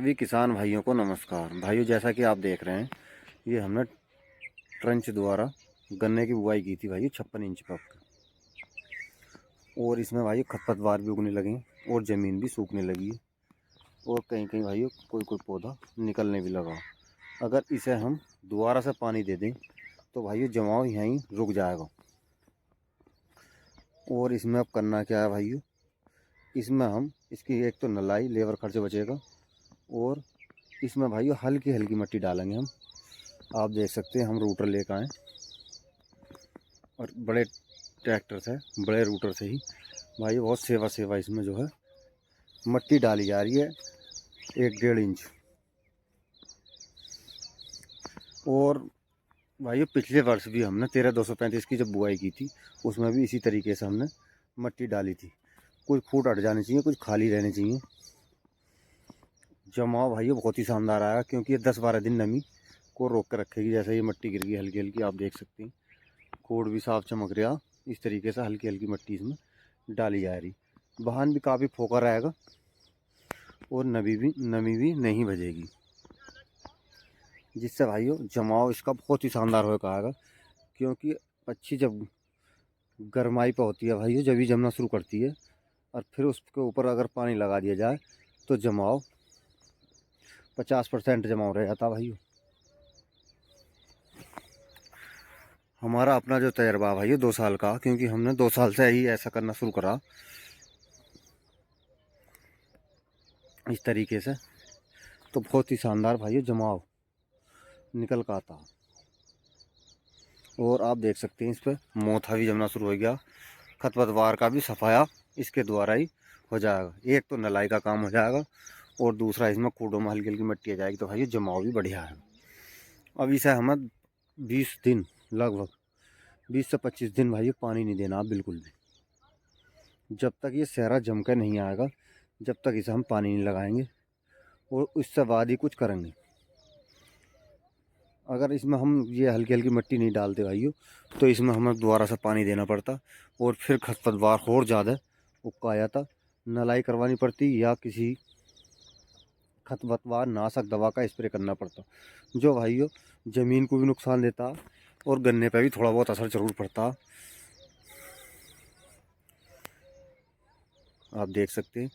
सभी किसान भाइयों को नमस्कार। भाइयों, जैसा कि आप देख रहे हैं, ये हमने ट्रंच द्वारा गन्ने की बुआई की थी भाइयों 56 इंच पर। और इसमें भाइयों खरपतवार भी उगने लगे और ज़मीन भी सूखने लगी है और कहीं कहीं भाइयों कोई कोई पौधा निकलने भी लगा। अगर इसे हम दोबारा से पानी दे दें तो भाइयों जमाव यहीं रुक जाएगा। और इसमें अब करना क्या है भाइयों, इसमें हम इसकी एक तो नलाई लेबर खर्च बचेगा और इसमें भाइयों हल्की हल्की मिट्टी डालेंगे हम। आप देख सकते हैं हम रूटर लेकर आए और बड़े ट्रैक्टर से, बड़े रूटर से ही भाई बहुत सेवा सेवा इसमें जो है मिट्टी डाली जा रही है 1-1.5 इंच। और भाइयों पिछले वर्ष भी हमने 13-235 की जब बुआई की थी उसमें भी इसी तरीके से हमने मिट्टी डाली थी। कुछ फूट हट जाने चाहिए, कुछ खाली रहने चाहिए। जमाव भाइयों बहुत ही शानदार आएगा क्योंकि ये 10-12 दिन नमी को रोक कर रखेगी। जैसे ये मिट्टी गिर गई हल्की हल्की, आप देख सकते हैं कोड भी साफ चमक रहा। इस तरीके से हल्की हल्की मिट्टी इसमें डाली जा रही, वाहन भी काफ़ी फोका रहेगा और नमी भी नहीं बजेगी, जिससे भाइयों जमाव इसका बहुत ही शानदार हो आएगा। क्योंकि अच्छी जब गरमाई पर होती है भाइयों, जब ही जमना शुरू करती है और फिर उसके ऊपर अगर पानी लगा दिया जाए तो जमाव 50% जमाव रह जाता भाइयों। हमारा अपना जो तजर्बा है भाई 2 साल का, क्योंकि हमने 2 साल से ही ऐसा करना शुरू करा इस तरीके से, तो बहुत ही शानदार भाई जमाव निकल का आता। और आप देख सकते हैं इस पर मोथा भी जमना शुरू हो गया। खरपतवार का भी सफाया इसके द्वारा ही हो जाएगा। एक तो नलाई का काम हो जाएगा और दूसरा इसमें कूड़ों में हल्की हल्की मिट्टी आ जाएगी, तो भाई जमाव भी बढ़िया है। अब इसे हमें 20 दिन, लगभग 20 से 25 दिन भाई पानी नहीं देना बिल्कुल भी। जब तक ये सहरा जम कर नहीं आएगा जब तक इसे हम पानी नहीं लगाएंगे और उससे बाद ही कुछ करेंगे। अगर इसमें हम ये हल्की हल्की मिट्टी नहीं डालते भाइयों तो इसमें हमें दोबारा से पानी देना पड़ता और फिर खरपतवार और ज़्यादा उगका जाता। नलाई करवानी पड़ती या किसी खरपतवार नाशक दवा का स्प्रे करना पड़ता, जो भाइयों ज़मीन को भी नुकसान देता और गन्ने पर भी थोड़ा बहुत असर ज़रूर पड़ता। आप देख सकते हैं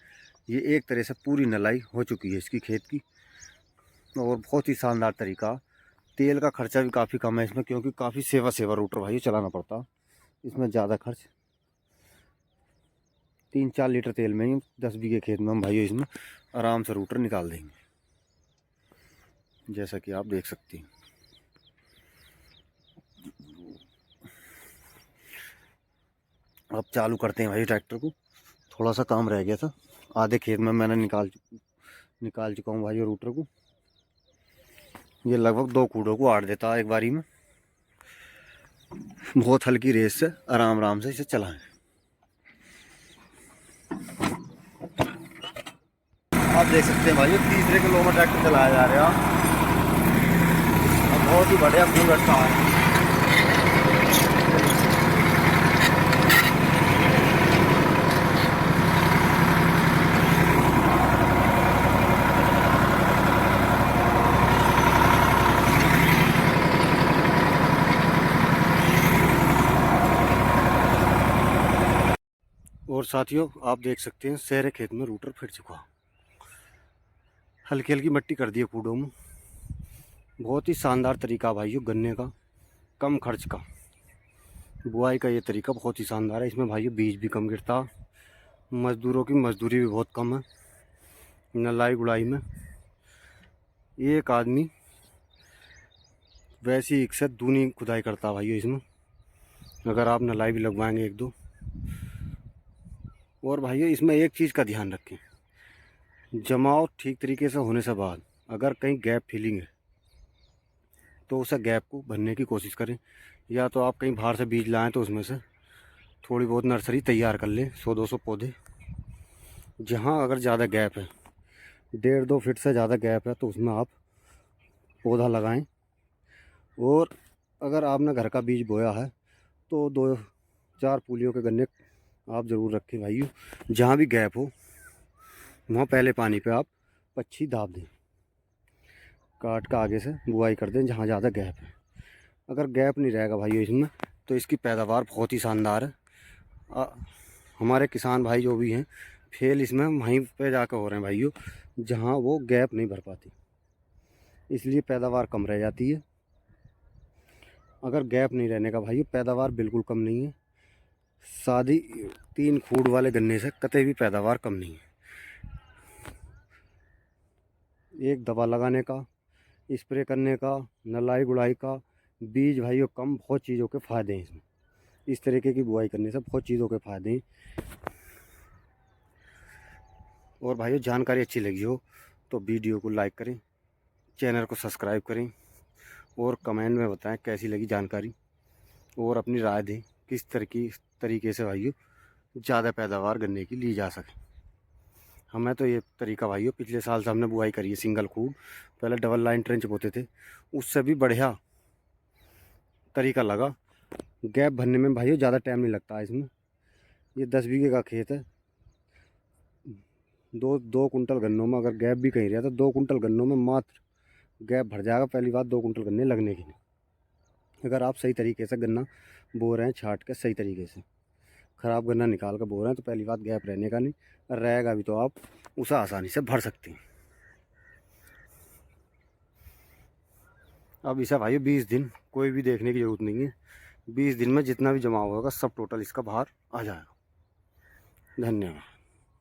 ये एक तरह से पूरी नलाई हो चुकी है इसकी खेत की और बहुत ही शानदार तरीका। तेल का खर्चा भी काफ़ी कम है इसमें, क्योंकि काफ़ी सेवा सेवा रूटर भाई चलाना पड़ता। इसमें ज़्यादा खर्च 3-4 लीटर तेल में ही 10 बीघे खेत में हम भाई इसमें आराम से रूटर निकाल देंगे, जैसा कि आप देख सकते हैं। अब चालू करते हैं भाई ट्रैक्टर को। थोड़ा सा काम रह गया था, आधे खेत में मैंने निकाल चुका हूँ भाई रूटर को। ये लगभग 2 कूड़ों को आड़ देता है एक बारी में। बहुत हल्की रेस से आराम आराम से इसे चलाएं। आप देख सकते हैं भाई 3 किलोमीटर ट्रैक्टर चलाया जा रहा है। बहुत ही बढ़िया फूल अच्छा है। और साथियों आप देख सकते हैं सारे खेत में रूटर फिर चुका, हल्की हल्की मिट्टी कर दी है कूड़ों में। बहुत ही शानदार तरीका भाइयों गन्ने का, कम खर्च का बुआई का ये तरीका बहुत ही शानदार है। इसमें भाइयों बीज भी कम गिरता, मज़दूरों की मजदूरी भी बहुत कम है। नलाई गुड़ाई में एक आदमी वैसी एक से दूनी खुदाई करता भाइयों इसमें, अगर आप नलाई भी लगवाएंगे 1-2। और भाइयों इसमें एक चीज़ का ध्यान रखें, जमाव ठीक तरीके से होने से बाद अगर कहीं गैप फीलिंग है तो उसे गैप को भरने की कोशिश करें। या तो आप कहीं बाहर से बीज लाएं तो उसमें से थोड़ी बहुत नर्सरी तैयार कर लें, 100-200 पौधे। जहां अगर ज़्यादा गैप है, 1.5-2 फीट से ज़्यादा गैप है, तो उसमें आप पौधा लगाएं। और अगर आपने घर का बीज बोया है तो 2-4 पूलियों के गन्ने आप ज़रूर रखें भाइयों। जहाँ भी गैप हो वहाँ पहले पानी पे आप पच्छी दाब दें। काट का आगे से बुआई कर दें जहाँ ज़्यादा गैप है। अगर गैप नहीं रहेगा भाइयों इसमें तो इसकी पैदावार बहुत ही शानदार है। हमारे किसान भाई जो भी हैं फेल इसमें वहीं पे जाकर हो रहे हैं भाइयों जहाँ वो गैप नहीं भर पाती, इसलिए पैदावार कम रह जाती है। अगर गैप नहीं रहने का भाइयों पैदावार बिल्कुल कम नहीं है। शादी 3 खूड वाले गन्ने से कतई भी पैदावार कम नहीं है। एक दवा लगाने का, स्प्रे करने का, नलाई गुड़ाई का, बीज भाइयों कम, बहुत चीज़ों के फ़ायदे हैं इसमें। इस तरीके की बुआई करने से बहुत चीज़ों के फ़ायदे हैं। और भाइयों जानकारी अच्छी लगी हो तो वीडियो को लाइक करें, चैनल को सब्सक्राइब करें और कमेंट में बताएं कैसी लगी जानकारी और अपनी राय दें किस तरीके से भाइयों ज़्यादा पैदावार गन्ने की ली जा सके। हमें तो ये तरीका भाइयों पिछले साल से हमने बुआई करी है सिंगल खूड, पहले डबल लाइन ट्रेंच बोते थे, उससे भी बढ़िया तरीका लगा। गैप भरने में भाइयों ज़्यादा टाइम नहीं लगता है इसमें। ये 10 बीघे का खेत है, दो कुंटल गन्नों में अगर गैप भी कहीं रहा तो 2 कुंटल गन्नों में मात्र गैप भर जाएगा। पहली बात 2 कुंटल गन्ने लगने की नहीं। अगर आप सही तरीके से गन्ना बो रहे हैं, छाट के सही तरीके से ख़राब गन्ना निकाल कर बो रहे हैं तो पहली बात गैप रहने का नहीं, रहेगा भी तो आप उसे आसानी से भर सकते हैं। अब इसे भाई 20 दिन कोई भी देखने की ज़रूरत नहीं है, 20 दिन में जितना भी जमा होगा सब टोटल इसका बाहर आ जाएगा। धन्यवाद।